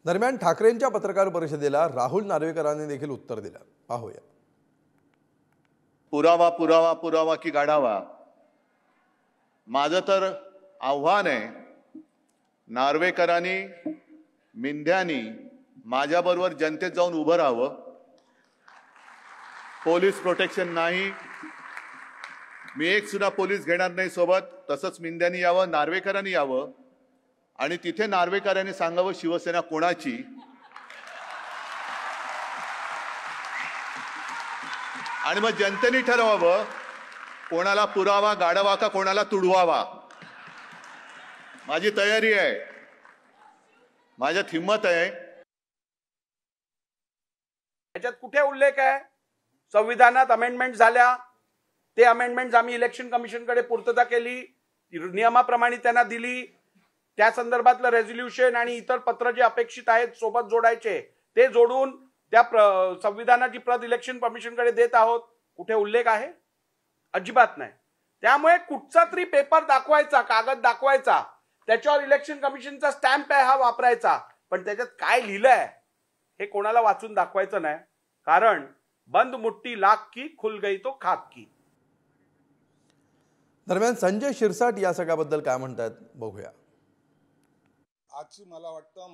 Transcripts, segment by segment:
दरम्यान ठाकरेंच्या पत्रकार परिषदेला राहुल नार्वेकरांनी देखील उत्तर दिलं. पाहूया. पुरावा पुरावा पुरावा की गाढावा. माझं तर आव्हान आहे, नार्वेकरांनी मिंध्यानी माझ्याबरोबर जनतेत जाऊन उभं राहावं. पोलीस प्रोटेक्शन नाही, मी एक सुद्धा पोलीस घेणार नाही सोबत. तसंच मिंध्यानी यावं, नार्वेकरांनी यावं आणि तिथे नार्वेकरांनी सांगावं शिवसेना कोणाची. आणि मग जनतेने ठरवावं कोणाला पुरावा गाढवा का कोणाला तुडवावा. माझी तयारी आहे, माझ्यात हिम्मत आहे. याच्यात कुठे उल्लेख आहे संविधानात अमेंडमेंट झाल्या, ते अमेंडमेंट आम्ही इलेक्शन कमिशनकडे पूर्तता केली, नियमाप्रमाणे त्यांना दिली, त्या संदर्भातलं रेझोल्युशन आणि इतर पत्र जे अपेक्षित आहेत सोबत जोडायचे ते जोडून त्या संविधानाची प्रत इलेक्शन कमिशनकडे देत आहोत. कुठे उल्लेख आहे? अजिबात नाही. त्यामुळे कुठचा तरी पेपर दाखवायचा, कागद दाखवायचा, त्याच्यावर इलेक्शन कमिशनचा स्टॅम्प आहे हा वापरायचा, पण त्याच्यात काय लिहिलंय हे कोणाला वाचून दाखवायचं नाही. कारण बंद मुट्ठी लाख की, खुल गई तो खाक की. दरम्यान संजय शिरसाट या सगळ्याबद्दल काय म्हणतात बघूया. आजची मला वाटतं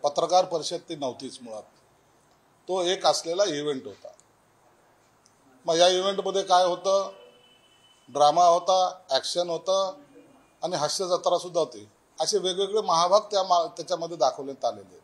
पत्रकार परिषद ती नव्हतीच मुळात. तो एक असलेला इव्हेंट होता. मग या इव्हेंटमध्ये काय होतं, ड्रामा होता, ॲक्शन होतं आणि हास्य जत्रा सुद्धा होती. असे वेगवेगळे महाभाग त्याच्यामध्ये दाखवण्यात आलेले.